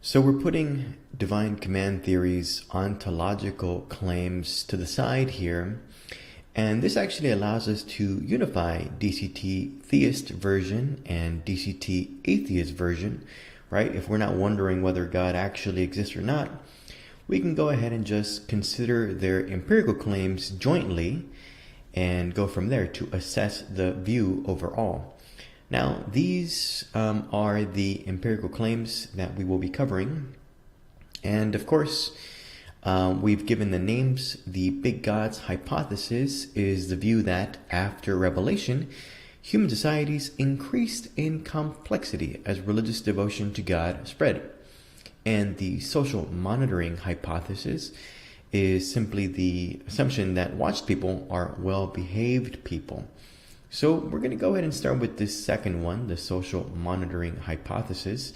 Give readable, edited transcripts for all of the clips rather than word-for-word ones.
So we're putting divine command theory's ontological claims to the side here, and this actually allows us to unify DCT theist version and DCT atheist version, right? If we're not wondering whether God actually exists or not, we can go ahead and just consider their empirical claims jointly and go from there to assess the view overall. Now, these are the empirical claims that we will be covering. And of course, we've given the names. The big gods hypothesis is the view that after revelation, human societies increased in complexity as religious devotion to God spread. And the social monitoring hypothesis is simply the assumption that watched people are well-behaved people. So we're going to go ahead and start with this second one, the social monitoring hypothesis,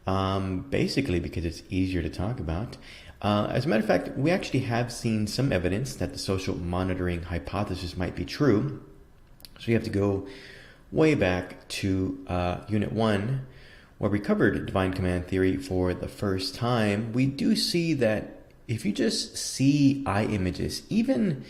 basically because it's easier to talk about. As a matter of fact, we actually have seen some evidence that the social monitoring hypothesis might be true. So you have to go way back to Unit 1, where we covered divine command theory for the first time. We do see that if you just see eye images, even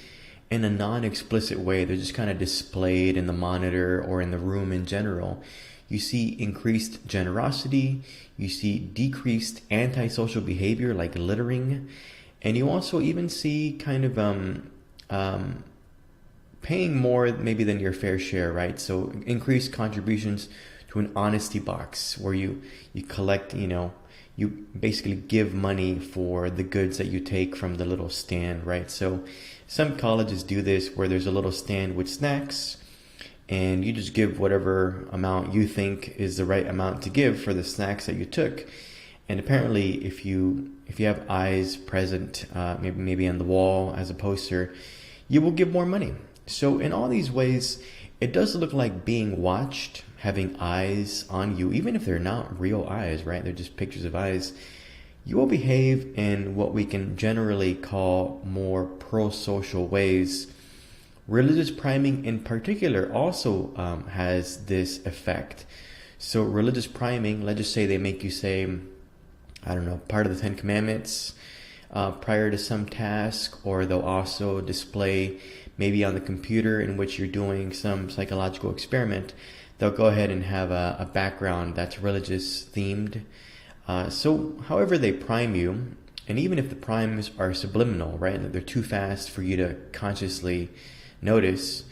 in a non-explicit way, they're just kind of displayed in the monitor or in the room in general, you see increased generosity, you see decreased antisocial behavior like littering, and you also even see kind of paying more maybe than your fair share, right? So increased contributions to an honesty box where you collect, you basically give money for the goods that you take from the little stand, right? So some colleges do this where there's a little stand with snacks and you just give whatever amount you think is the right amount to give for the snacks that you took. And apparently if you have eyes present, maybe on the wall as a poster, you will give more money. So in all these ways, it does look like being watched, having eyes on you, even if they're not real eyes, right? They're just pictures of eyes. You will behave in what we can generally call more pro-social ways. Religious priming in particular also has this effect. So religious priming, let's just say they make you say, I don't know, part of the 10 Commandments prior to some task, or they'll also display maybe on the computer in which you're doing some psychological experiment, they'll go ahead and have a background that's religious themed. So however they prime you, and even if the primes are subliminal, right, they're too fast for you to consciously notice,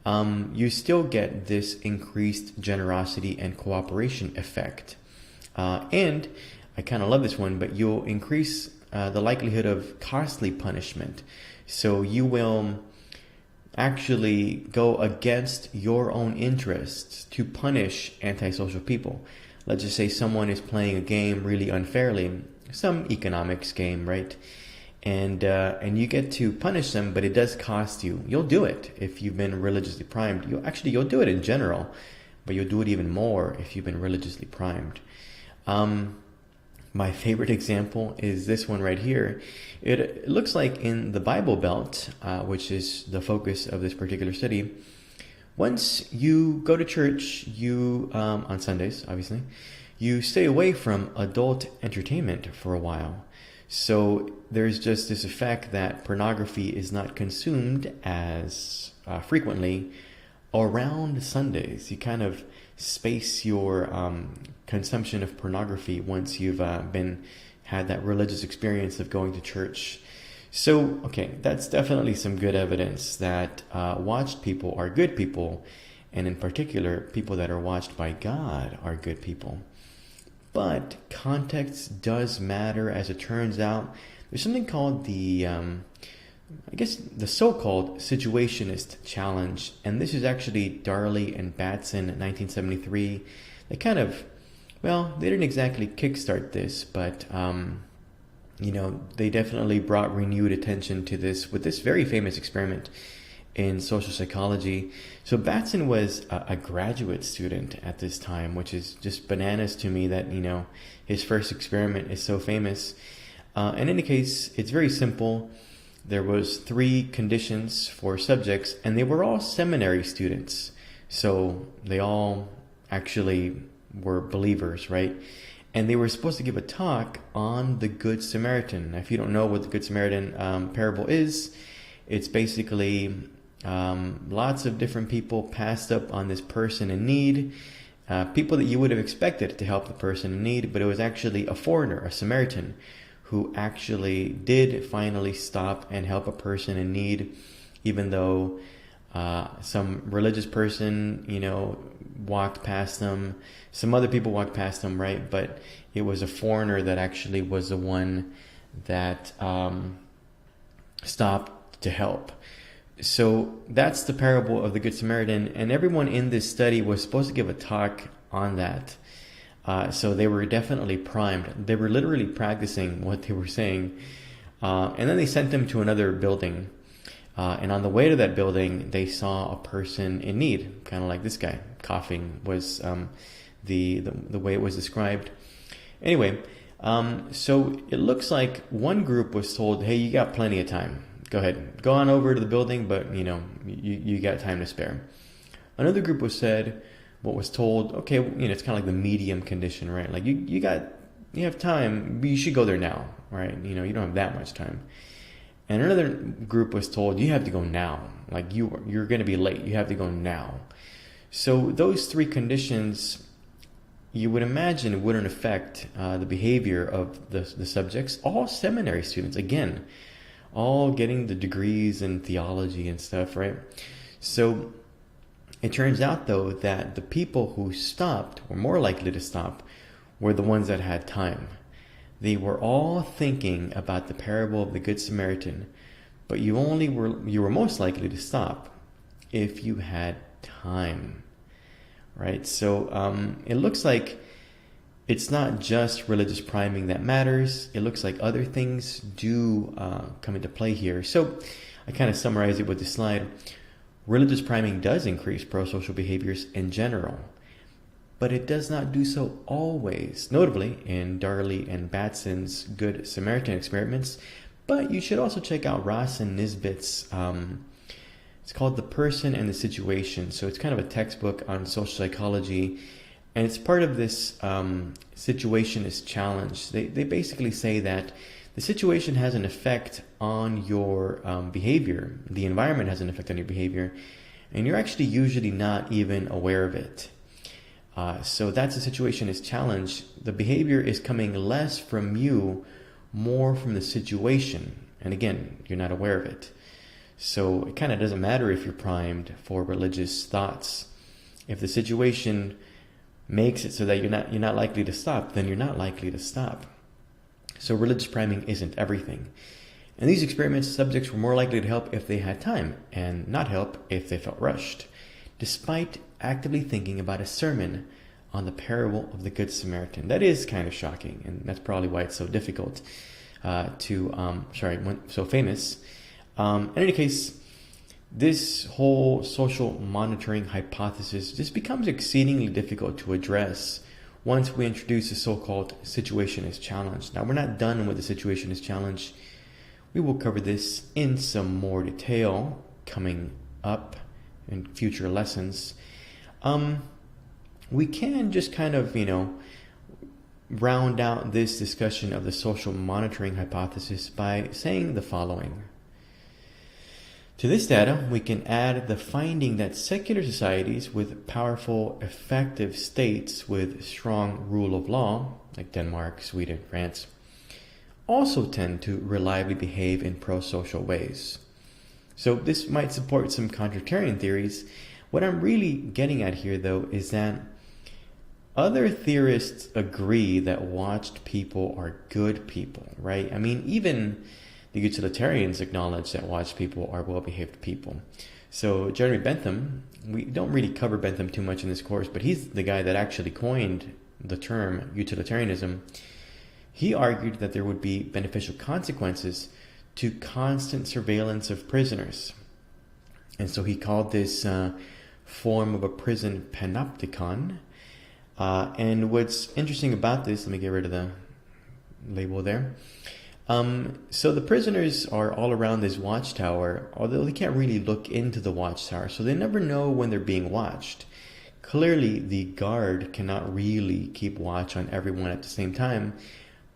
you still get this increased generosity and cooperation effect. And I kind of love this one, but you'll increase the likelihood of costly punishment. So you will actually go against your own interests to punish antisocial people. Let's just say someone is playing a game really unfairly, some economics game, right? And you get to punish them, but it does cost you. You'll do it if you've been religiously primed. You'll do it in general, but you'll do it even more if you've been religiously primed. My favorite example is this one right here. It looks like in the Bible Belt, which is the focus of this particular study, once you go to church, you on Sundays, obviously, you stay away from adult entertainment for a while. So there's just this effect that pornography is not consumed as frequently around Sundays. You kind of space your consumption of pornography once you've had that religious experience of going to church. So, okay, that's definitely some good evidence that watched people are good people, and in particular, people that are watched by God are good people. But context does matter, as it turns out. There's something called the so-called situationist challenge, and this is actually Darley and Batson in 1973. They kind of, they didn't exactly kickstart this, but they definitely brought renewed attention to this with this very famous experiment in social psychology. So Batson was a graduate student at this time, which is just bananas to me that, his first experiment is so famous. In any case, it's very simple. There was 3 conditions for subjects, and they were all seminary students. So they all actually were believers, right? and they were supposed to give a talk on the Good Samaritan. Now, if you don't know what the Good Samaritan parable is, it's basically lots of different people passed up on this person in need, people that you would have expected to help the person in need, but it was actually a foreigner, a Samaritan, who actually did finally stop and help a person in need, even though some religious person, walked past them. Some other people walked past them, right? But it was a foreigner that actually was the one that stopped to help. So that's the parable of the Good Samaritan, and everyone in this study was supposed to give a talk on that. So they were definitely primed. They were literally practicing what they were saying. And then they sent them to another building. And on the way to that building, they saw a person in need, kind of like this guy. Coughing was the way it was described. Anyway, so it looks like one group was told, hey, you got plenty of time. Go ahead. Go on over to the building, but, you got time to spare. Another group was told, okay, it's kind of like the medium condition, right? Like you have time, but you should go there now, right? You don't have that much time. And another group was told, you have to go now. Like you're going to be late. You have to go now. So those three conditions, you would imagine, wouldn't affect the behavior of the subjects. All seminary students, again, all getting the degrees in theology and stuff, right? So it turns out, though, that the people who stopped, were more likely to stop, were the ones that had time. They were all thinking about the parable of the Good Samaritan, but you were most likely to stop if you had time, right? So it looks like it's not just religious priming that matters. It looks like other things do come into play here. So I kind of summarize it with this slide. Religious priming does increase prosocial behaviors in general, but it does not do so always, notably in Darley and Batson's Good Samaritan experiments. But you should also check out Ross and Nisbet's, it's called The Person and the Situation. So it's kind of a textbook on social psychology, and it's part of this situationist challenge. They basically say that the situation has an effect on your behavior. The environment has an effect on your behavior, and you're actually usually not even aware of it. So that's a situationist challenge. The behavior is coming less from you, more from the situation. And again, you're not aware of it. So it kind of doesn't matter if you're primed for religious thoughts. If the situation makes it so that you're not likely to stop, then you're not likely to stop. So religious priming isn't everything. In these experiments, subjects were more likely to help if they had time, and not help if they felt rushed, despite actively thinking about a sermon on the parable of the Good Samaritan. That is kind of shocking, and that's probably why it's so difficult so famous. In any case, this whole social monitoring hypothesis just becomes exceedingly difficult to address once we introduce the so-called situationist challenge. Now, we're not done with the situationist challenge. We will cover this in some more detail coming up in future lessons. We can just kind of, round out this discussion of the social monitoring hypothesis by saying the following. To this data, we can add the finding that secular societies with powerful, effective states with strong rule of law, like Denmark, Sweden, France, also tend to reliably behave in pro-social ways. So this might support some contrarian theories. What I'm really getting at here, though, is that other theorists agree that watched people are good people, right? I mean, even the utilitarians acknowledge that watched people are well-behaved people. So Jeremy Bentham, we don't really cover Bentham too much in this course, but he's the guy that actually coined the term utilitarianism. He argued that there would be beneficial consequences to constant surveillance of prisoners. And so he called this form of a prison panopticon. And what's interesting about this, let me get rid of the label there. So the prisoners are all around this watchtower, although they can't really look into the watchtower, so they never know when they're being watched. clearly the guard cannot really keep watch on everyone at the same time,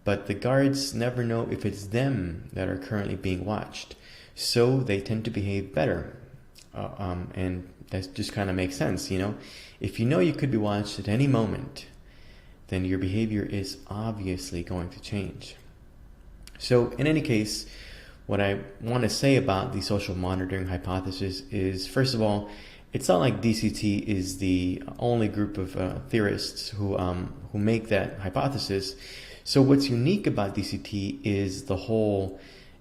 but the guards never know if it's them that are currently being watched. So they tend to behave better. And that just kind of makes sense, you know. If you know you could be watched at any moment, then your behavior is obviously going to change. So in any case, what I want to say about the social monitoring hypothesis is, first of all, it's not like DCT is the only group of theorists who make that hypothesis. So what's unique about DCT is the whole,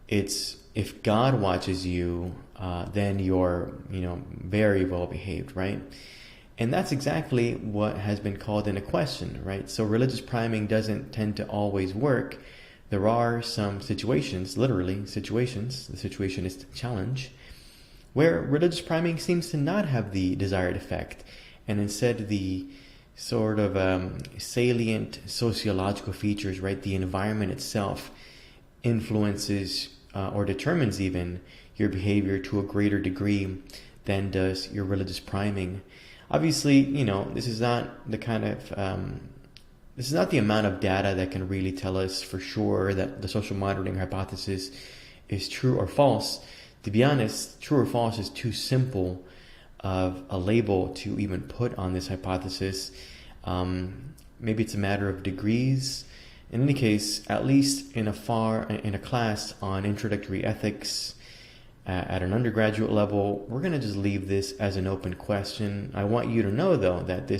it's if God watches you, then you're, very well behaved, right? And that's exactly what has been called into question, right? So religious priming doesn't tend to always work. There are some situations, literally situations, the situationist challenge, where religious priming seems to not have the desired effect, and instead the sort of salient sociological features, right? The environment itself influences or determines even your behavior to a greater degree than does your religious priming. Obviously, this is not the kind of this is not the amount of data that can really tell us for sure that the social monitoring hypothesis is true or false. To be honest, true or false is too simple of a label to even put on this hypothesis. Maybe it's a matter of degrees. In any case, at least in a class on introductory ethics at an undergraduate level, we're going to just leave this as an open question. I want you to know, though, that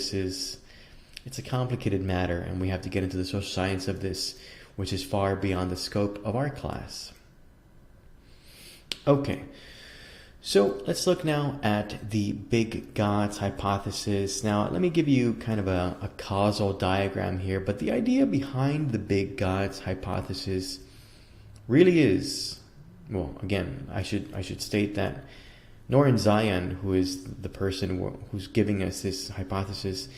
it's a complicated matter, and we have to get into the social science of this, which is far beyond the scope of our class. Okay, so let's look now at the big gods hypothesis. Now, let me give you kind of a causal diagram here, but the idea behind the big gods hypothesis really is, well, again, I should state that Noren Zion, who is the person who's giving us this hypothesis,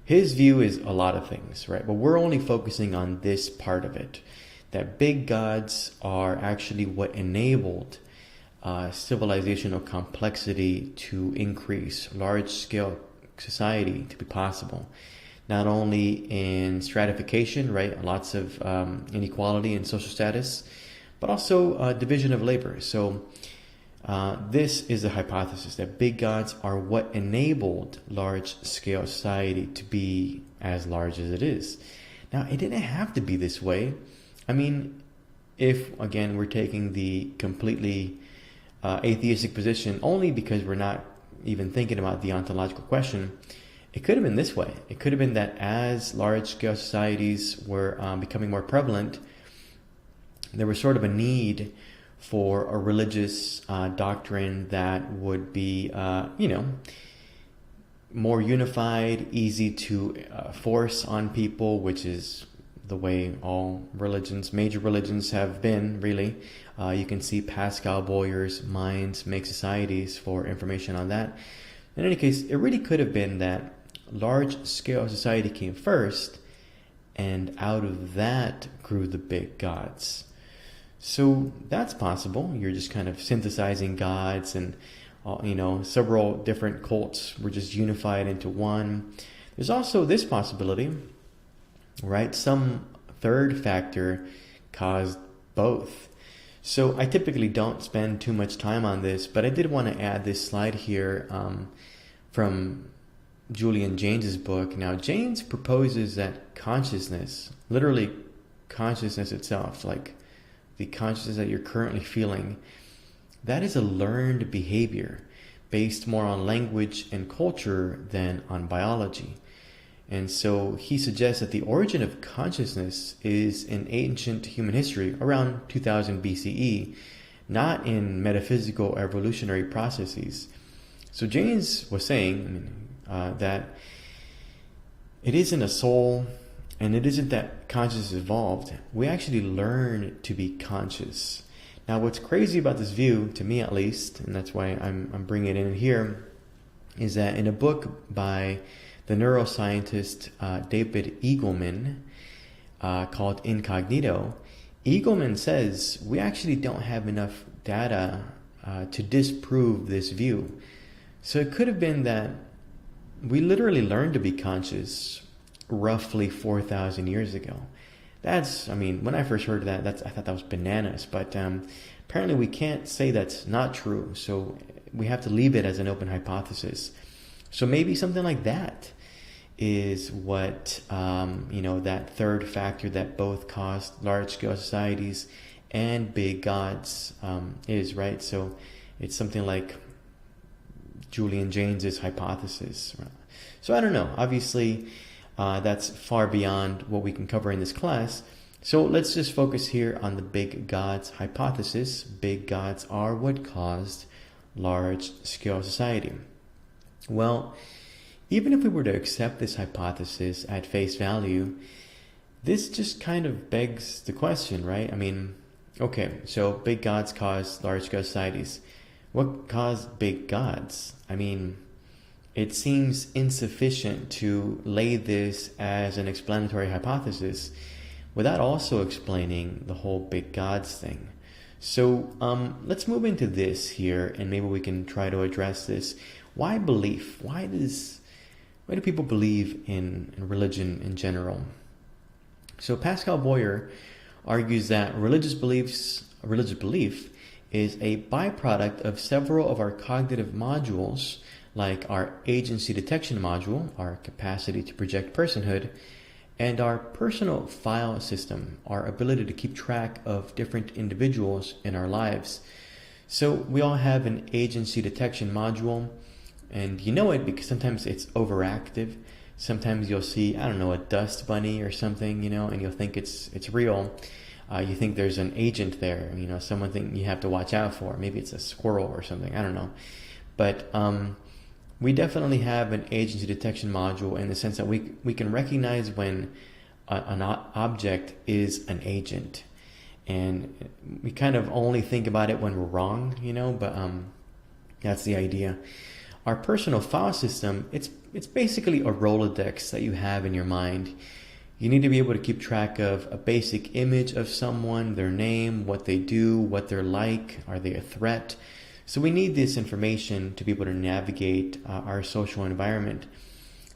his view is a lot of things, right? But we're only focusing on this part of it, that big gods are actually what enabled civilizational complexity to increase, large-scale society to be possible. Not only in stratification, right, lots of inequality in social status, but also division of labor. So this is a hypothesis that big gods are what enabled large-scale society to be as large as it is. Now, it didn't have to be this way. I mean, if, again, we're taking the completely atheistic position only because we're not even thinking about the ontological question, it could have been this way. It could have been that as large-scale societies were becoming more prevalent, there was sort of a need for a religious doctrine that would be, more unified, easy to force on people, which is the way all religions, major religions have been, really. You can see Pascal Boyer's Minds Make Societies for information on that. In any case, it really could have been that large-scale society came first, and out of that grew the big gods. So that's possible. You're just kind of synthesizing gods, and several different cults were just unified into one. There's also this possibility, right? Some third factor caused both. So I typically don't spend too much time on this, but I did want to add this slide here from Julian Jaynes's book. Now, Jaynes proposes that consciousness, literally consciousness itself, like the consciousness that you're currently feeling, that is a learned behavior based more on language and culture than on biology. And so he suggests that the origin of consciousness is in ancient human history, around 2000 BCE, not in metaphysical evolutionary processes. So Jaynes was saying that it isn't a soul, and it isn't that consciousness evolved. We actually learn to be conscious. Now, what's crazy about this view, to me at least, and that's why I'm bringing it in here, is that in a book by the neuroscientist David Eagleman called Incognito, Eagleman says we actually don't have enough data to disprove this view. So it could have been that we literally learned to be conscious roughly 4,000 years ago. When I first heard that, I thought that was bananas, but apparently we can't say that's not true, so we have to leave it as an open hypothesis. So maybe something like that is what, that third factor that both caused large-scale societies and big gods is, right? So it's something like Julian Jaynes's hypothesis. So I don't know. Obviously, that's far beyond what we can cover in this class. So let's just focus here on the big gods hypothesis. Big gods are what caused large-scale society. Well, even if we were to accept this hypothesis at face value, this just kind of begs the question, right? Okay, so big gods cause large-scale societies. What caused big gods? It seems insufficient to lay this as an explanatory hypothesis without also explaining the whole big gods thing. So let's move into this here, and maybe we can try to address this. Why belief? Why do people believe in religion in general? So Pascal Boyer argues that religious belief is a byproduct of several of our cognitive modules, like our agency detection module, our capacity to project personhood, and our personal file system, our ability to keep track of different individuals in our lives. So we all have an agency detection module, and you know it because sometimes it's overactive. Sometimes you'll see, a dust bunny or something, and you'll think it's real. You think there's an agent there, someone think you have to watch out for. Maybe it's a squirrel or something, I don't know. But we definitely have an agency detection module in the sense that we can recognize when an object is an agent. And we kind of only think about it when we're wrong, but that's the idea. Our personal file system, it's basically a Rolodex that you have in your mind. You need to be able to keep track of a basic image of someone, their name, what they do, what they're like, are they a threat? So we need this information to be able to navigate our social environment.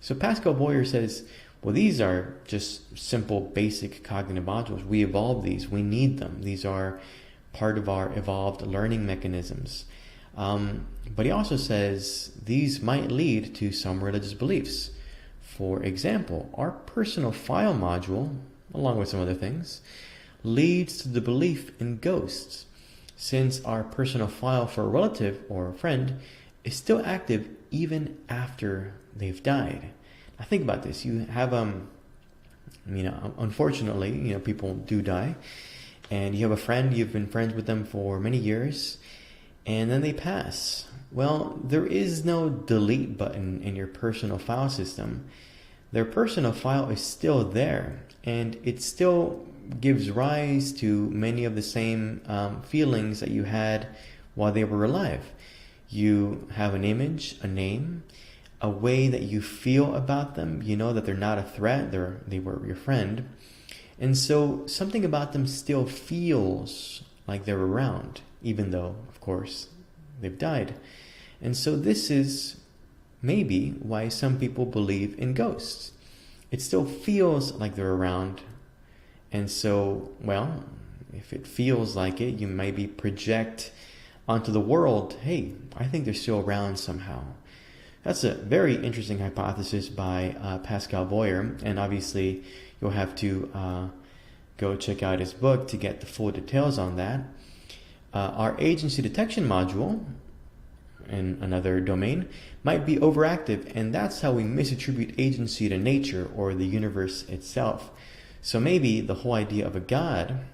So Pascal Boyer says, well, these are just simple, basic cognitive modules. We evolved these. We need them. These are part of our evolved learning mechanisms. But he also says these might lead to some religious beliefs. For example, our personal file module, along with some other things, leads to the belief in ghosts, since our personal file for a relative or a friend is still active even after they've died. Now think about this. You have, unfortunately, people do die, and you have a friend, you've been friends with them for many years, and then they pass. Well, there is no delete button in your personal file system. Their personal file is still there, and it still gives rise to many of the same feelings that you had while they were alive. You have an image, a name, a way that you feel about them. You know that they're not a threat, they were your friend. And so something about them still feels like they're around, even though, of course, they've died. And so this is maybe why some people believe in ghosts. It still feels like they're around. And so, well, if it feels like it, you maybe project onto the world, hey, I think they're still around somehow. That's a very interesting hypothesis by Pascal Boyer, and obviously you'll have to go check out his book to get the full details on that. Our agency detection module, in another domain, might be overactive, and that's how we misattribute agency to nature or the universe itself. So maybe the whole idea of a God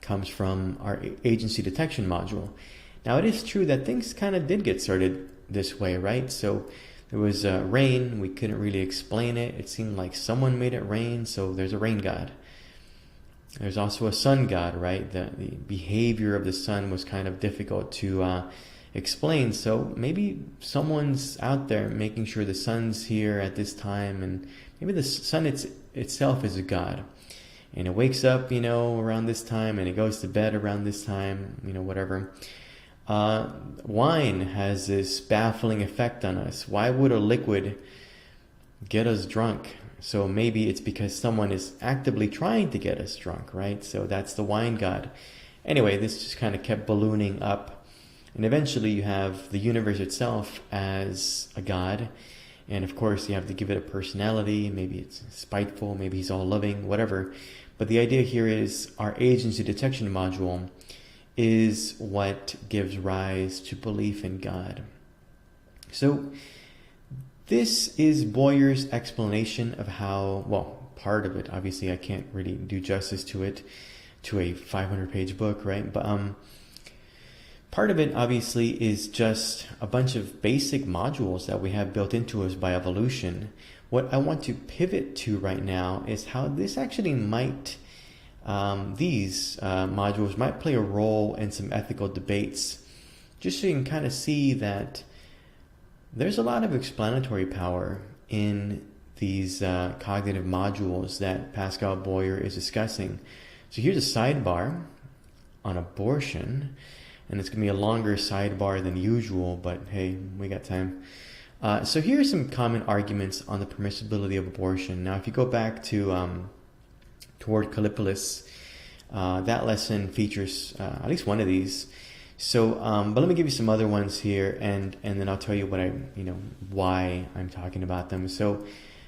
comes from our agency detection module. Now, it is true that things kind of did get started this way, right? So there was rain. We couldn't really explain it. It seemed like someone made it rain, so there's a rain god. There's also a sun god, right? The behavior of the sun was kind of difficult to explain. So maybe someone's out there making sure the sun's here at this time, and maybe the sun itself is a god. And it wakes up, around this time, and it goes to bed around this time, whatever. Wine has this baffling effect on us. Why would a liquid get us drunk. So maybe it's because someone is actively trying to get us drunk, right? So that's the wine god. Anyway, this just kind of kept ballooning up. And eventually you have the universe itself as a god. And of course you have to give it a personality. Maybe it's spiteful, maybe he's all loving, whatever. But the idea here is our agency detection module is what gives rise to belief in God. So this is Boyer's explanation of how, well, part of it, obviously I can't really do justice to it, to a 500-page book, right? But part of it obviously is just a bunch of basic modules that we have built into us by evolution. What I want to pivot to right now is how this actually might, these modules might play a role in some ethical debates, just so you can kind of see that there's a lot of explanatory power in these cognitive modules that Pascal Boyer is discussing. So here's a sidebar on abortion, and it's going to be a longer sidebar than usual, but hey, we got time. So here are some common arguments on the permissibility of abortion. Now, if you go back to Toward Callipolis, that lesson features at least one of these. So, but let me give you some other ones here, and then I'll tell you what why I'm talking about them. So,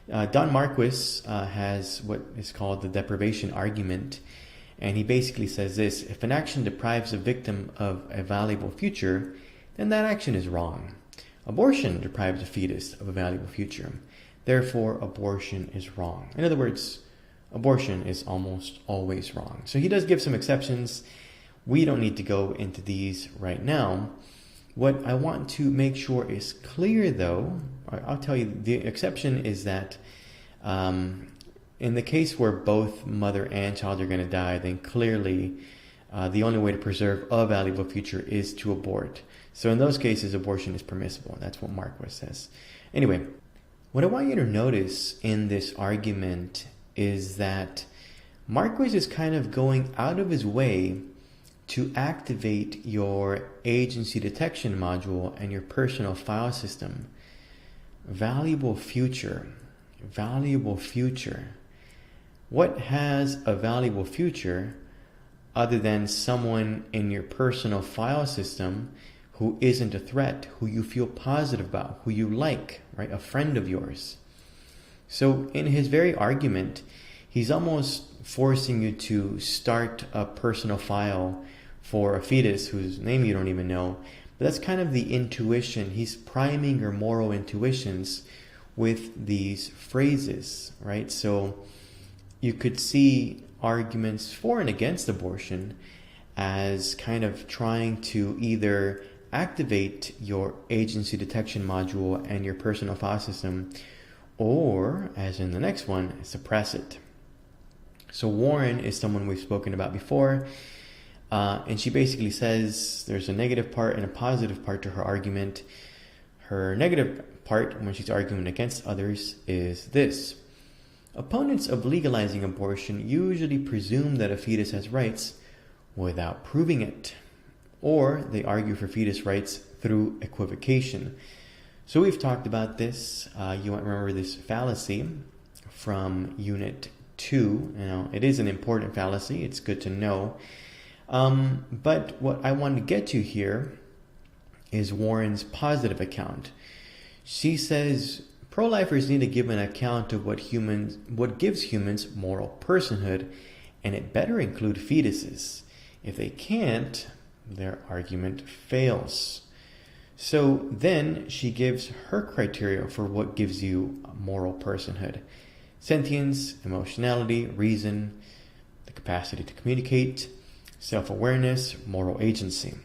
Don Marquis has what is called the deprivation argument, and he basically says this: if an action deprives a victim of a valuable future, then that action is wrong. Abortion deprives a fetus of a valuable future. Therefore, abortion is wrong. In other words, abortion is almost always wrong. So he does give some exceptions. We don't need to go into these right now. What I want to make sure is clear, though, I'll tell you, the exception is that in the case where both mother and child are going to die, then clearly the only way to preserve a valuable future is to abort. So in those cases, abortion is permissible. That's what Marquis says. Anyway, what I want you to notice in this argument is that Marquis is kind of going out of his way to activate your agency detection module and your personal file system. Valuable future. Valuable future. What has a valuable future other than someone in your personal file system who isn't a threat, who you feel positive about, who you like, right? A friend of yours. So in his very argument, he's almost forcing you to start a personal file for a fetus whose name you don't even know. But that's kind of the intuition. He's priming your moral intuitions with these phrases, right? So you could see arguments for and against abortion as kind of trying to either activate your agency detection module and your personal file system, or, as in the next one, suppress it. So Warren is someone we've spoken about before. And she basically says there's a negative part and a positive part to her argument. Her negative part, when she's arguing against others, is this: opponents of legalizing abortion usually presume that a fetus has rights without proving it, or they argue for fetus rights through equivocation. So we've talked about this. You might remember this fallacy from Unit 2. Now, it is an important fallacy. It's good to know. But what I want to get to here is Warren's positive account. She says pro-lifers need to give an account of what gives humans moral personhood, and it better include fetuses. If they can't, their argument fails. So then she gives her criteria for what gives you moral personhood: sentience, emotionality, reason, the capacity to communicate, self-awareness, moral agency.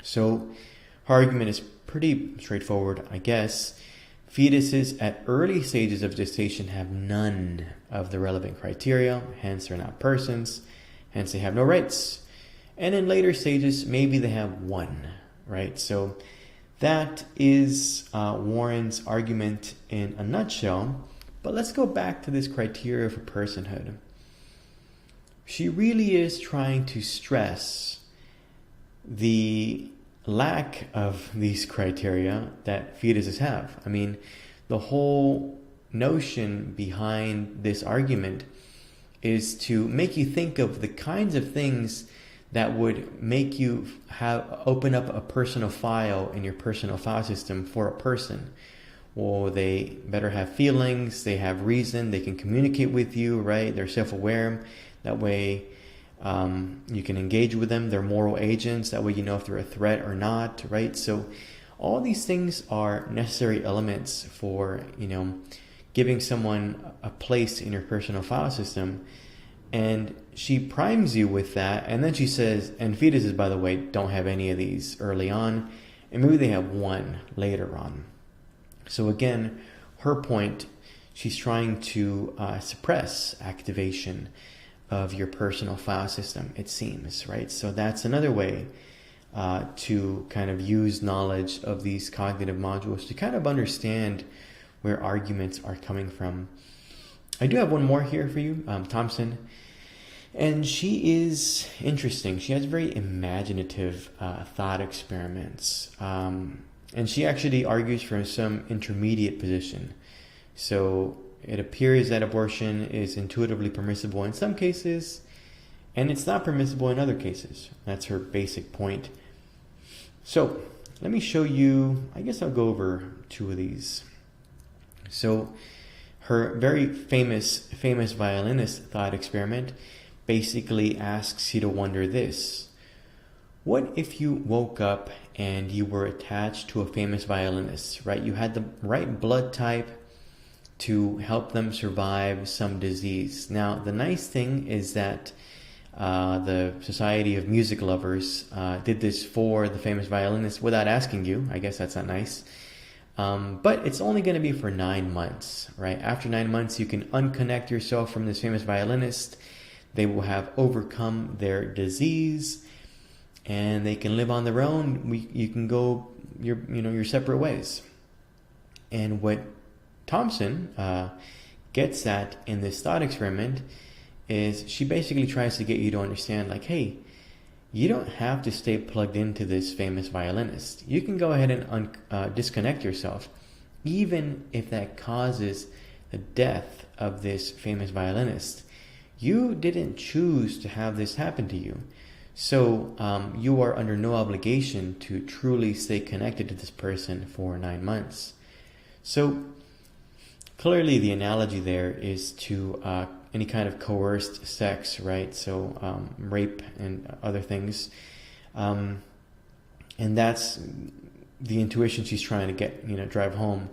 So her argument is pretty straightforward, I guess. Fetuses at early stages of gestation have none of the relevant criteria, hence they're not persons, hence they have no rights. And in later stages, maybe they have one, right? So that is Warren's argument in a nutshell. But let's go back to this criteria for personhood. She really is trying to stress the lack of these criteria that fetuses have. I mean, the whole notion behind this argument is to make you think of the kinds of things that would make you open up a personal file in your personal file system for a person. Well, they better have feelings, they have reason, they can communicate with you, right? They're self-aware. That way you can engage with them. They're moral agents. That way you know if they're a threat or not, right? So all these things are necessary elements for, giving someone a place in your personal file system. And she primes you with that. And then she says, and fetuses, by the way, don't have any of these early on. And maybe they have one later on. So again, her point, she's trying to suppress activation of your personal file system, it seems, right? So that's another way to kind of use knowledge of these cognitive modules to kind of understand where arguments are coming from. I do have one more here for you, Thompson. And she is interesting. She has very imaginative thought experiments. And she actually argues from some intermediate position. So it appears that abortion is intuitively permissible in some cases, and it's not permissible in other cases. That's her basic point. So let me show you, I guess I'll go over two of these. So her very famous violinist thought experiment basically asks you to wonder this. What if you woke up and you were attached to a famous violinist, right? You had the right blood type to help them survive some disease. Now, the nice thing is that the Society of Music Lovers did this for the famous violinist without asking you. I guess that's not nice. But it's only going to be for 9 months, right? After 9 months, you can unconnect yourself from this famous violinist. They will have overcome their disease, and they can live on their own. You can go your separate ways. And what Thompson gets at in this thought experiment is she basically tries to get you to understand, like, hey, you don't have to stay plugged into this famous violinist. You can go ahead and disconnect yourself, even if that causes the death of this famous violinist. You didn't choose to have this happen to you. So you are under no obligation to truly stay connected to this person for 9 months. So clearly the analogy there is to any kind of coerced sex, right? So rape and other things. And that's the intuition she's trying to get, drive home,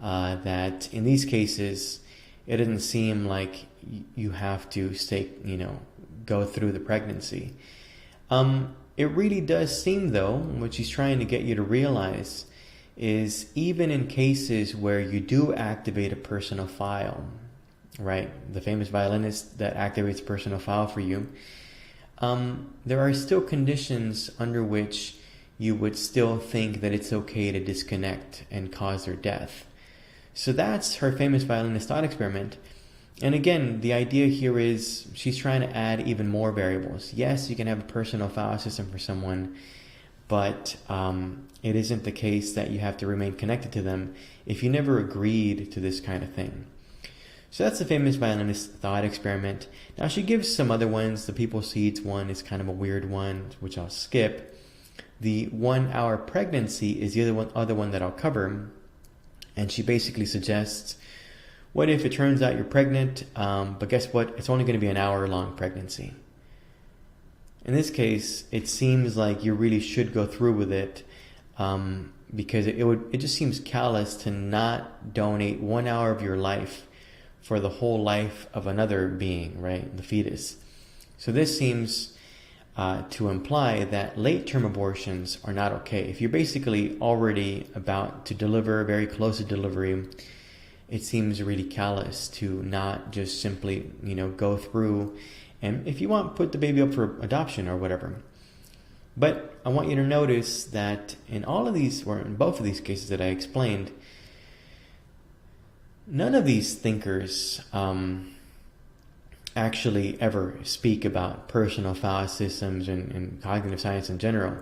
that in these cases, it doesn't seem like you have to stay, go through the pregnancy. It really does seem, though, what she's trying to get you to realize is even in cases where you do activate a personal file, right? The famous violinist that activates a personal file for you, there are still conditions under which you would still think that it's okay to disconnect and cause their death. So that's her famous violinist thought experiment. And again, the idea here is she's trying to add even more variables. Yes, you can have a personal file system for someone, but it isn't the case that you have to remain connected to them if you never agreed to this kind of thing. So that's the famous violinist thought experiment. Now she gives some other ones. The people seeds one is kind of a weird one, which I'll skip. The 1 hour pregnancy is the other one that I'll cover. And she basically suggests, what if it turns out you're pregnant, but guess what? It's only going to be an hour-long pregnancy. In this case, it seems like you really should go through with it, because it just seems callous to not donate 1 hour of your life for the whole life of another being, right? The fetus. So this seems to imply that late-term abortions are not okay. If you're basically already about to deliver, very close to delivery, it seems really callous to not just simply, go through and if you want, put the baby up for adoption or whatever. But I want you to notice that in all of these, or in both of these cases that I explained, none of these thinkers actually ever speak about personal file systems and cognitive science in general.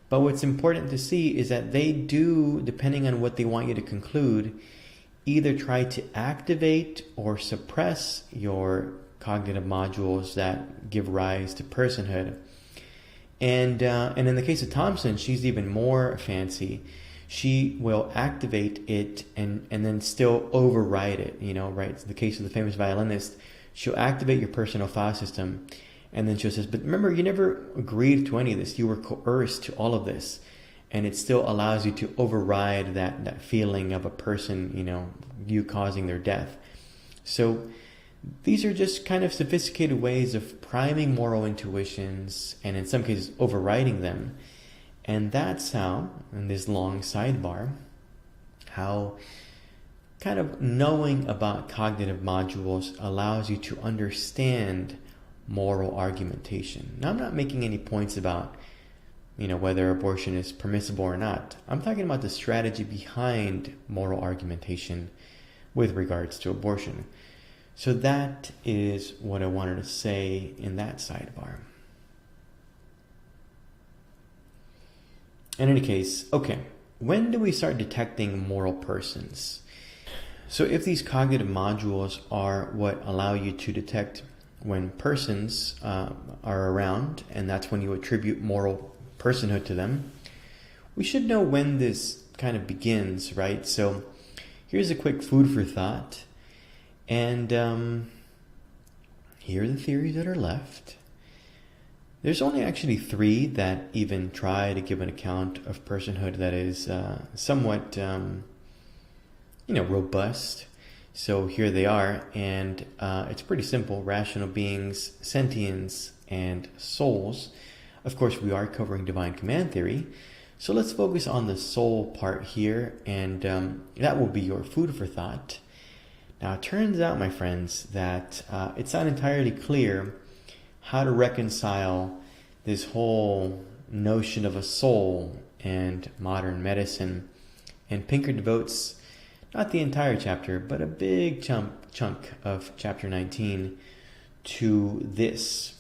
But what's important to see is that they do, depending on what they want you to conclude, either try to activate or suppress your cognitive modules that give rise to personhood. And in the case of Thompson, she's even more fancy. She will activate it and then still override it, right? It's the case of the famous violinist. She'll activate your personal file system, and then she'll say, but remember, you never agreed to any of this. You were coerced to all of this. And it still allows you to override that feeling of a person, you causing their death. So these are just kind of sophisticated ways of priming moral intuitions and in some cases overriding them. And that's how, in this long sidebar, how kind of knowing about cognitive modules allows you to understand moral argumentation. Now, I'm not making any points about whether abortion is permissible or not. I'm talking about the strategy behind moral argumentation with regards to abortion. So that is what I wanted to say in that sidebar. In any case, okay, when do we start detecting moral persons? So if these cognitive modules are what allow you to detect when persons are around, and that's when you attribute moral personhood to them, we should know when this kind of begins, right? So here's a quick food for thought. And here are the theories that are left. There's only actually 3 that even try to give an account of personhood that is somewhat, robust. So here they are, and it's pretty simple: rational beings, sentience, and souls. Of course, we are covering divine command theory, so let's focus on the soul part here, and that will be your food for thought. Now, it turns out, my friends, that it's not entirely clear how to reconcile this whole notion of a soul and modern medicine. And Pinker devotes not the entire chapter, but a big chunk of chapter 19 to this.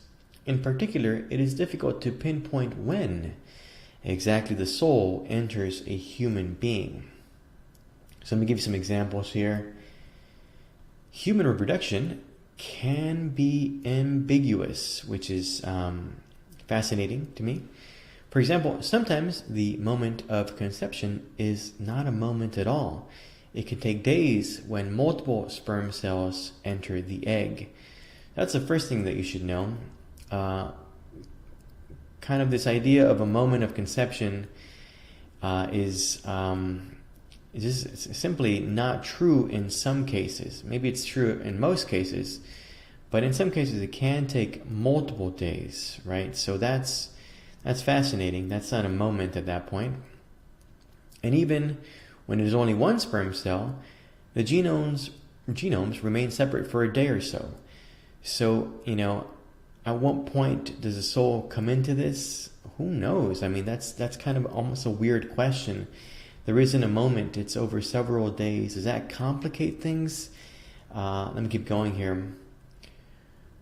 In particular, it is difficult to pinpoint when exactly the soul enters a human being. So let me give you some examples here. Human reproduction can be ambiguous, which is fascinating to me. For example, sometimes the moment of conception is not a moment at all. It can take days when multiple sperm cells enter the egg. That's the first thing that you should know. Kind of this idea of a moment of conception is just simply not true in some cases. Maybe it's true in most cases, but in some cases it can take multiple days, right? So that's fascinating. That's not a moment at that point. And even when there's only one sperm cell, the genomes remain separate for a day or so. So, at what point does the soul come into this? Who knows? I mean, that's kind of almost a weird question. There isn't a moment. It's over several days. Does that complicate things? Let me keep going here.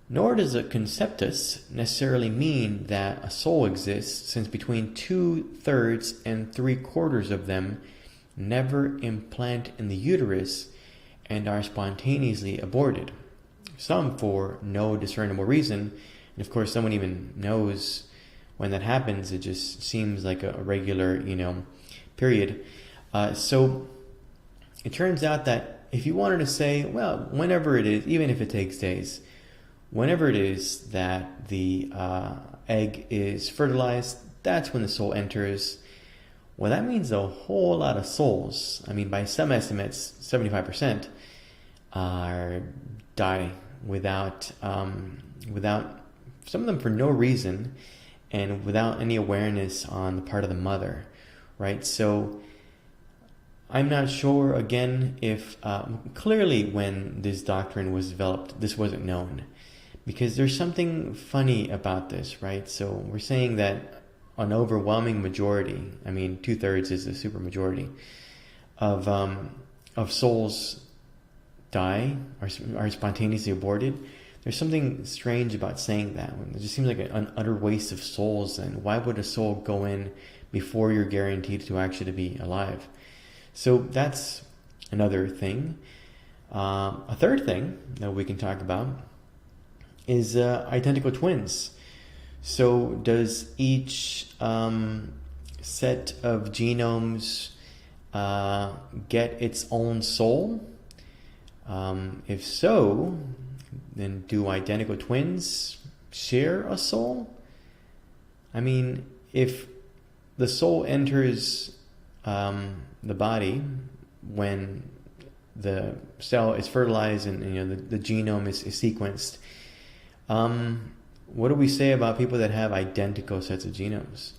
Nor does a conceptus necessarily mean that a soul exists, since between 2/3 and 3/4 of them never implant in the uterus and are spontaneously aborted. Some for no discernible reason. And of course, someone even knows when that happens. It just seems like a regular, period. So it turns out that if you wanted to say, well, whenever it is, even if it takes days, whenever it is that the egg is fertilized, that's when the soul enters. Well, that means a whole lot of souls. I mean, by some estimates, 75% die without some of them for no reason and without any awareness on the part of the mother, right? So I'm not sure, again, if clearly when this doctrine was developed, this wasn't known, because there's something funny about this, right? So we're saying that an overwhelming majority, 2/3 is a supermajority of souls die, are spontaneously aborted. There's something strange about saying that. It just seems like an utter waste of souls. And why would a soul go in before you're guaranteed to actually be alive? So that's another thing. A third thing that we can talk about is identical twins. So does each set of genomes get its own soul? If so, then do identical twins share a soul? I mean, if the soul enters the body when the cell is fertilized and the genome is sequenced, what do we say about people that have identical sets of genomes?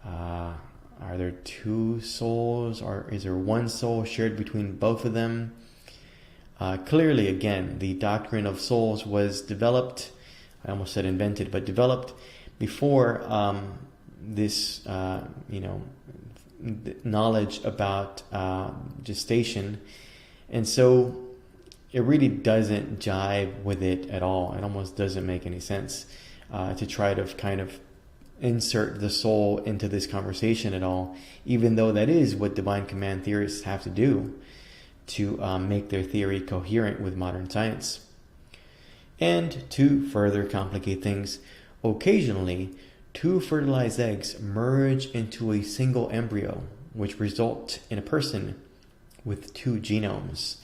Are there two souls, or is there one soul shared between both of them? Clearly, again, the doctrine of souls was developed, I almost said invented, but developed before this, knowledge about gestation. And so it really doesn't jive with it at all. It almost doesn't make any sense to try to kind of insert the soul into this conversation at all, even though that is what divine command theorists have to do to make their theory coherent with modern science. And to further complicate things, occasionally two fertilized eggs merge into a single embryo, which result in a person with two genomes.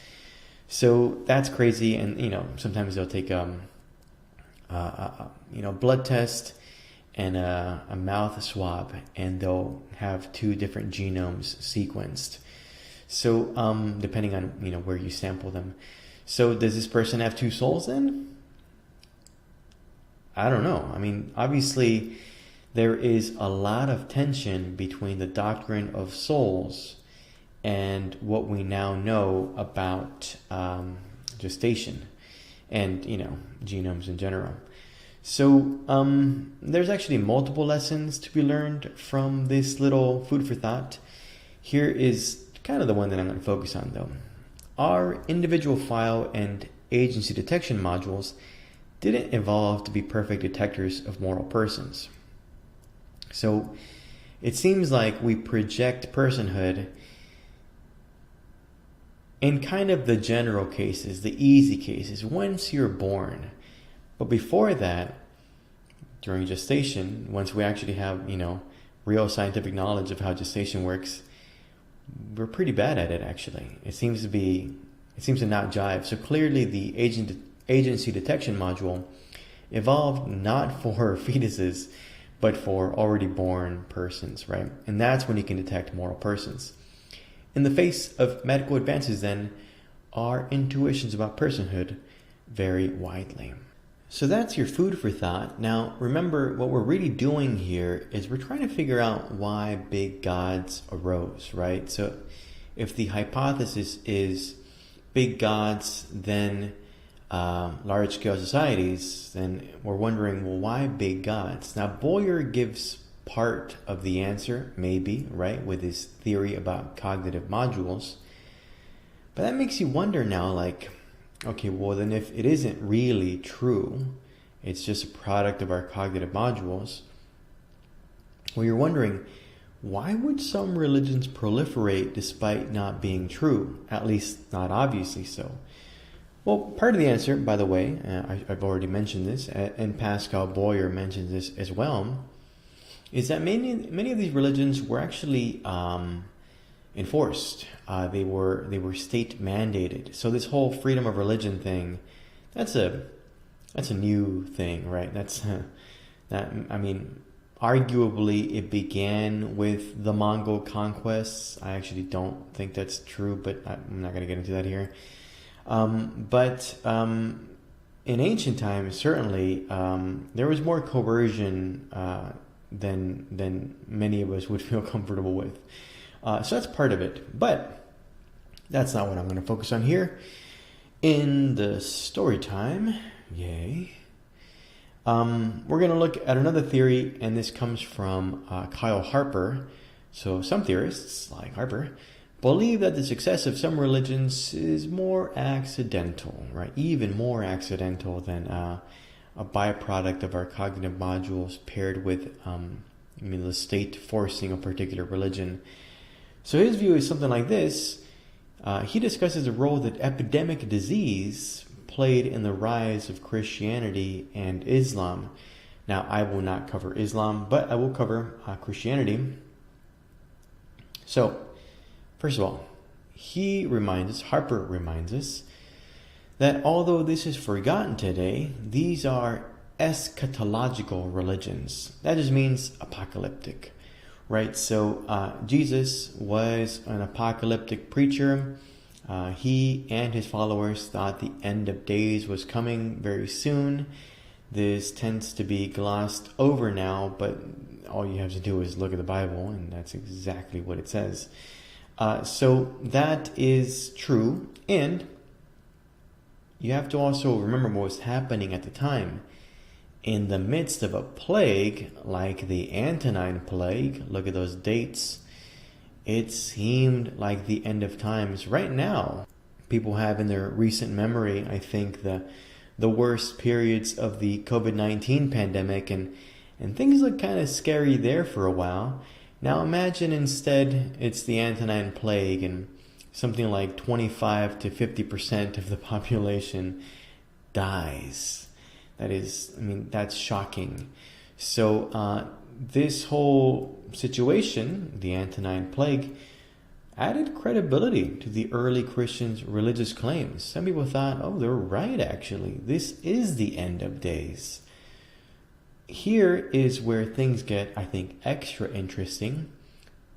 So that's crazy, and sometimes they'll take blood test and a mouth swab, and they'll have two different genomes sequenced. So depending on where you sample them. So does this person have two souls then? I don't know. I mean, obviously there is a lot of tension between the doctrine of souls and what we now know about gestation and genomes in general. So there's actually multiple lessons to be learned from this little food for thought. Here is kind of the one that I'm going to focus on, though. Our individual file and agency detection modules didn't evolve to be perfect detectors of moral persons. So it seems like we project personhood in kind of the general cases, the easy cases, once you're born. But before that, during gestation, once we actually have, real scientific knowledge of how gestation works, we're pretty bad at it, actually. It seems to not jive. So clearly the agency detection module evolved not for fetuses, but for already born persons, right? And that's when you can detect moral persons. In the face of medical advances, then, our intuitions about personhood vary widely. So that's your food for thought. Now, remember, what we're really doing here is we're trying to figure out why big gods arose, right? So if the hypothesis is big gods, then large-scale societies, then we're wondering, well, why big gods? Now, Boyer gives part of the answer, maybe, right, with his theory about cognitive modules. But that makes you wonder now, like, okay, well, then if it isn't really true, it's just a product of our cognitive modules, well, you're wondering, why would some religions proliferate despite not being true? At least not obviously so. Well, part of the answer, by the way, I've already mentioned this, and Pascal Boyer mentions this as well, is that many of these religions were actually enforced. They were state mandated. So this whole freedom of religion thing, that's a new thing, right? Arguably it began with the Mongol conquests. I actually don't think that's true, but I'm not going to get into that here. But in ancient times, certainly there was more coercion than many of us would feel comfortable with. So that's part of it. But that's not what I'm going to focus on here. In the story time, yay, we're going to look at another theory, and this comes from Kyle Harper. So some theorists, like Harper, believe that the success of some religions is more accidental, right? Even more accidental than a byproduct of our cognitive modules paired with the state forcing a particular religion. So his view is something like this. He discusses the role that epidemic disease played in the rise of Christianity and Islam. Now, I will not cover Islam, but I will cover Christianity. So, first of all, Harper reminds us, that although this is forgotten today, these are eschatological religions. That just means apocalyptic, right? So Jesus was an apocalyptic preacher. He and his followers thought the end of days was coming very soon. This tends to be glossed over now, but all you have to do is look at the Bible, and that's exactly what it says. So that is true, and you have to also remember what was happening at the time. In the midst of a plague, like the Antonine Plague, look at those dates, it seemed like the end of times. Right now, people have in their recent memory, I think, the worst periods of the COVID-19 pandemic, and things look kind of scary there for a while. Now imagine instead it's the Antonine Plague, and something like 25 to 50% of the population dies. That's shocking. So this whole situation, the Antonine Plague, added credibility to the early Christians' religious claims. Some people thought, oh, they're right, actually. This is the end of days. Here is where things get, I think, extra interesting.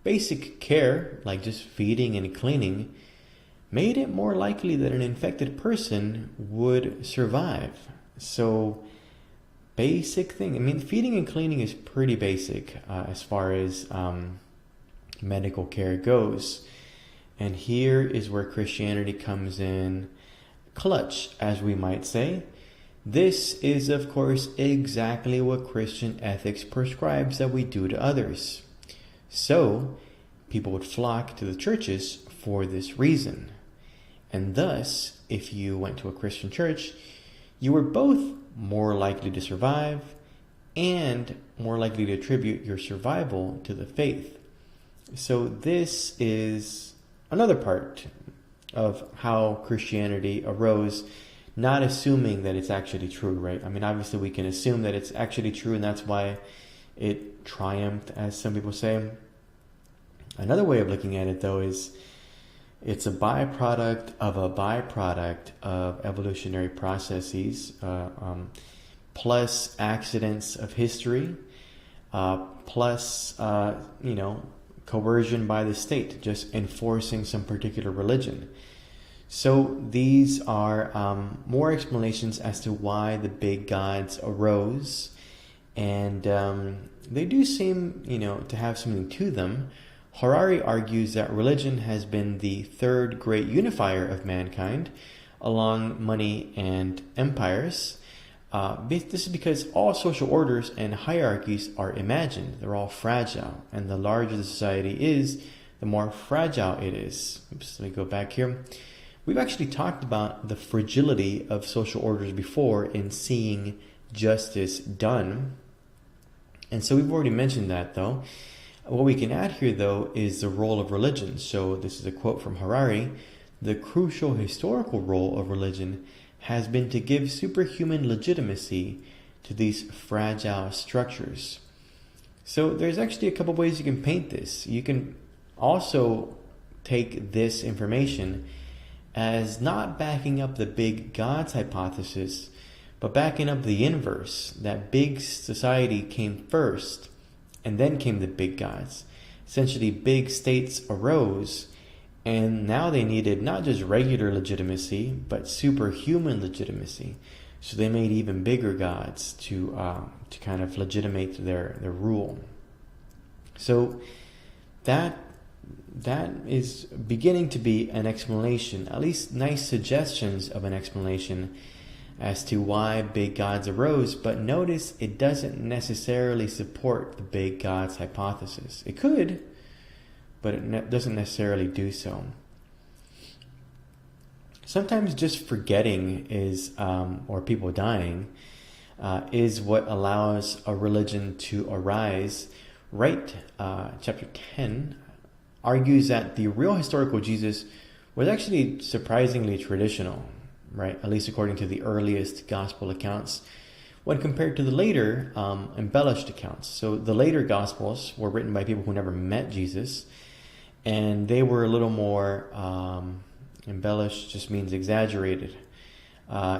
Basic care, like just feeding and cleaning, made it more likely that an infected person would survive. So, basic thing. Feeding and cleaning is pretty basic as far as medical care goes. And here is where Christianity comes in clutch, as we might say. This is, of course, exactly what Christian ethics prescribes that we do to others. So, people would flock to the churches for this reason. And thus, if you went to a Christian church, you were both more likely to survive and more likely to attribute your survival to the faith. So this is another part of how Christianity arose, not assuming that it's actually true, right? Obviously we can assume that it's actually true, and that's why it triumphed, as some people say. Another way of looking at it, though, is it's a byproduct of evolutionary processes, plus accidents of history, plus coercion by the state, just enforcing some particular religion. So these are more explanations as to why the big gods arose, and they do seem, to have something to them. Harari argues that religion has been the third great unifier of mankind, along money and empires. This is because all social orders and hierarchies are imagined. They're all fragile, and the larger the society is, the more fragile it is. Oops, let me go back here. We've actually talked about the fragility of social orders before in Seeing Justice Done. And so we've already mentioned that, though. What we can add here, though, is the role of religion. So this is a quote from Harari. The crucial historical role of religion has been to give superhuman legitimacy to these fragile structures. So there's actually a couple ways you can paint this. You can also take this information as not backing up the big gods hypothesis, but backing up the inverse, that big society came first, and then came the big gods. Essentially, big states arose, and now they needed not just regular legitimacy, but superhuman legitimacy. So they made even bigger gods to kind of legitimate their rule. So that is beginning to be an explanation, at least nice suggestions of an explanation as to why big gods arose, but notice it doesn't necessarily support the big gods hypothesis. It could, but it doesn't necessarily do so. Sometimes just forgetting is, or people dying, is what allows a religion to arise. Right, chapter 10 argues that the real historical Jesus was actually surprisingly traditional, right? At least according to the earliest gospel accounts, when compared to the later embellished accounts. So the later gospels were written by people who never met Jesus, and they were a little more embellished, just means exaggerated.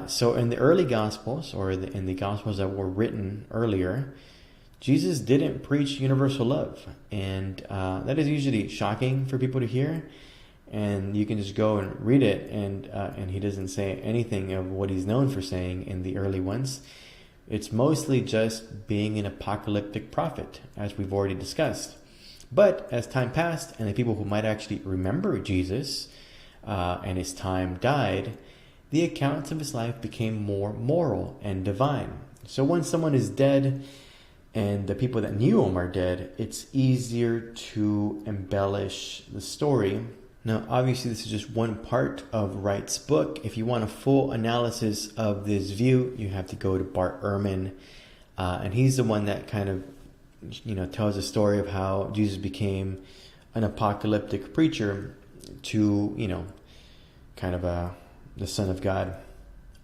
So in the early gospels, or in the gospels that were written earlier, Jesus didn't preach universal love, and that is usually shocking for people to hear. And you can just go and read it, and he doesn't say anything of what he's known for saying in the early ones. It's mostly just being an apocalyptic prophet, as we've already discussed. But as time passed, and the people who might actually remember Jesus and his time died, the accounts of his life became more moral and divine. So when someone is dead, and the people that knew him are dead, it's easier to embellish the story. Now, obviously, this is just one part of Wright's book. If you want a full analysis of this view, you have to go to Bart Ehrman. And he's the one that kind of, tells the story of how Jesus became an apocalyptic preacher to, the Son of God.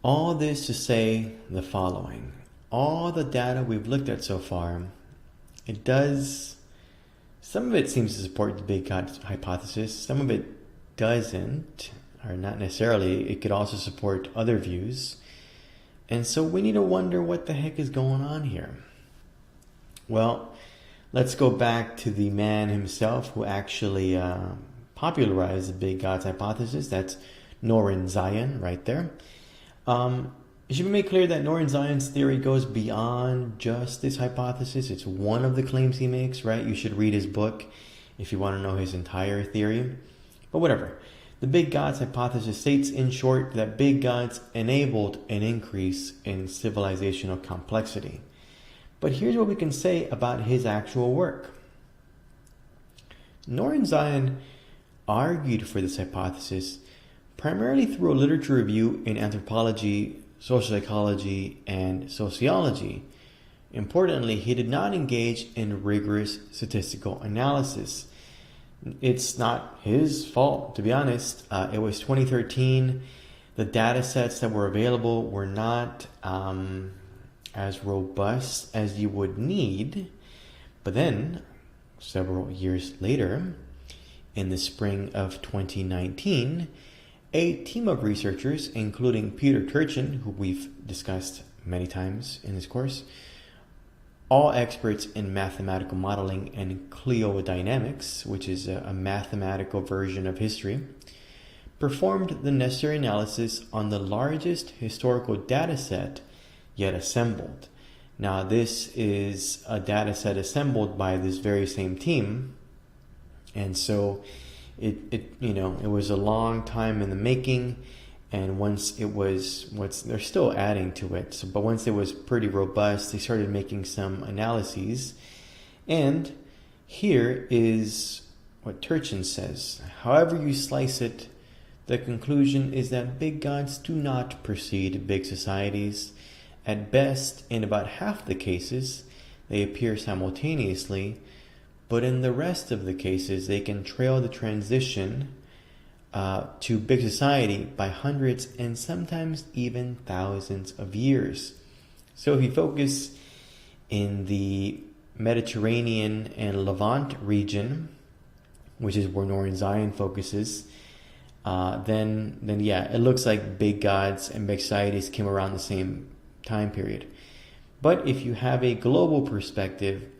All this to say the following. All the data we've looked at so far, some of it seems to support the big God hypothesis, some of it doesn't, or not necessarily. It could also support other views. And so we need to wonder what the heck is going on here. Well, let's go back to the man himself who actually popularized the big God's hypothesis. That's Noren Zion right there. It should be made clear that Noren Zion's theory goes beyond just this hypothesis. It's one of the claims he makes, right? You should read his book if you want to know his entire theory. But whatever. The big gods hypothesis states, in short, that big gods enabled an increase in civilizational complexity. But here's what we can say about his actual work. Noren Zion argued for this hypothesis primarily through a literature review in anthropology, social psychology, and sociology. Importantly, he did not engage in rigorous statistical analysis. It's not his fault, to be honest. It was 2013. The data sets that were available were not as robust as you would need. But then, several years later, in the spring of 2019, a team of researchers, including Peter Turchin, who we've discussed many times in this course, all experts in mathematical modeling and cliodynamics, which is a mathematical version of history, performed the necessary analysis on the largest historical data set yet assembled. Now, this is a data set assembled by this very same team, and so it was a long time in the making, and once it was, they're still adding to it. So, but once it was pretty robust, they started making some analyses, and here is what Turchin says. However you slice it, the conclusion is that big gods do not precede big societies. At best, in about half the cases, they appear simultaneously, but in the rest of the cases, they can trail the transition to big society by hundreds and sometimes even thousands of years. So if you focus in the Mediterranean and Levant region, which is where Noren Zion focuses, then it looks like big gods and big societies came around the same time period. But if you have a global perspective,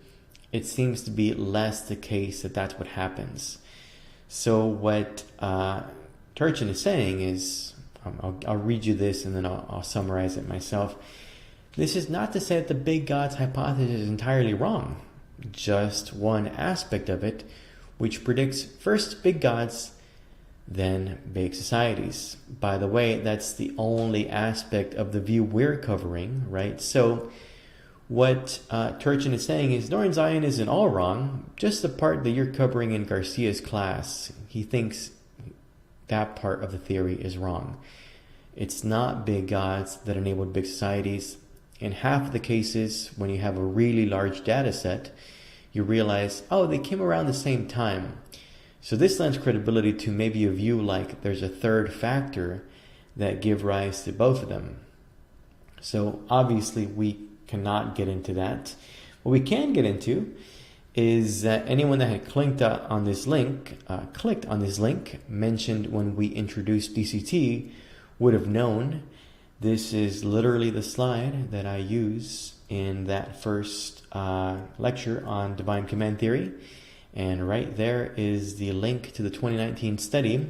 it seems to be less the case that that's what happens. So what Turchin is saying is, I'll read you this and then I'll summarize it myself. This is not to say that the big gods hypothesis is entirely wrong. Just one aspect of it, which predicts first big gods, then big societies. By the way, that's the only aspect of the view we're covering, right? So what Turchin is saying is Noren Zion isn't all wrong, just the part that you're covering in Garcia's class. He thinks that part of the theory is wrong. It's not big gods that enabled big societies. In half of the cases, when you have a really large data set, you realize, they came around the same time. So this lends credibility to maybe a view like there's a third factor that give rise to both of them. So obviously we cannot get into that. What we can get into is that anyone that had clicked on this link mentioned when we introduced DCT would have known this is literally the slide that I use in that first lecture on divine command theory. And right there is the link to the 2019 study.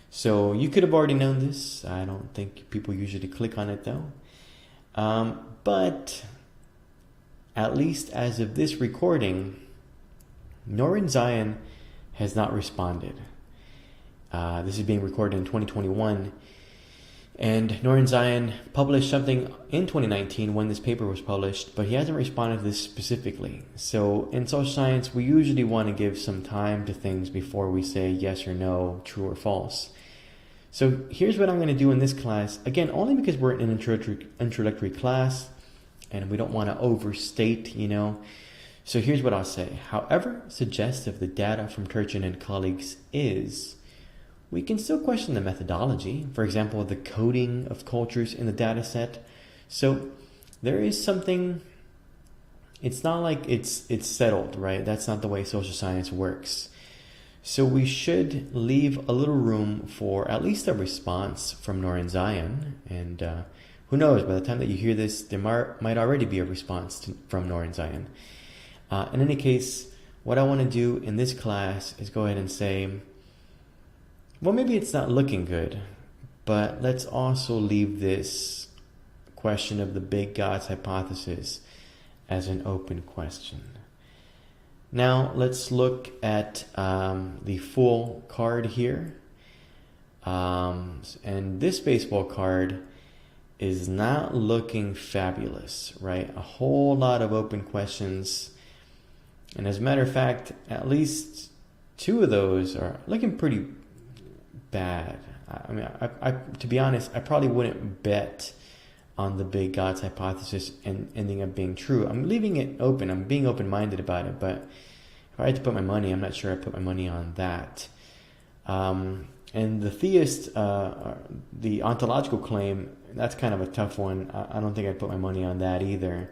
So you could have already known this. I don't think people usually click on it though. But at least as of this recording, Norrin Zion has not responded. This is being recorded in 2021. And Norrin Zion published something in 2019 when this paper was published, but he hasn't responded to this specifically. So in social science, we usually want to give some time to things before we say yes or no, true or false. So here's what I'm going to do in this class. Again, only because we're in an introductory class and we don't want to overstate, So here's what I'll say. However suggestive the data from Turchin and colleagues is, we can still question the methodology. For example, the coding of cultures in the data set. So there is something, it's not like it's settled, right? That's not the way social science works. So we should leave a little room for at least a response from Norrin Zion. And who knows, by the time that you hear this, there might already be a response from Norrin Zion. In any case, what I want to do in this class is go ahead and say, well, maybe it's not looking good, but let's also leave this question of the big gods hypothesis as an open question. Now, let's look at the full card here. And this baseball card is not looking fabulous, right? A whole lot of open questions. And as a matter of fact, at least two of those are looking pretty bad. I mean, I to be honest, I probably wouldn't bet on the big gods hypothesis and ending up being true. I'm leaving it open. I'm being open-minded about it, but if I had to put my money, I'm not sure I'd put my money on that. And the theist, the ontological claim, that's kind of a tough one. I don't think I'd put my money on that either.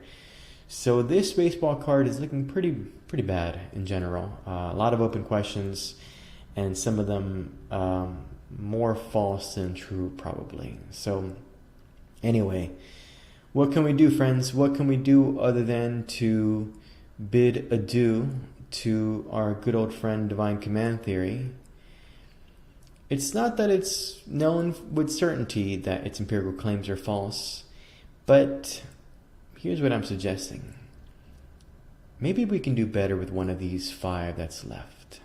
So this baseball card is looking pretty bad in general. A lot of open questions, and some of them more false than true, probably. So anyway, what can we do, friends? What can we do other than to bid adieu to our good old friend divine command theory? It's not that it's known with certainty that its empirical claims are false, but here's what I'm suggesting. Maybe we can do better with one of these 5 that's left.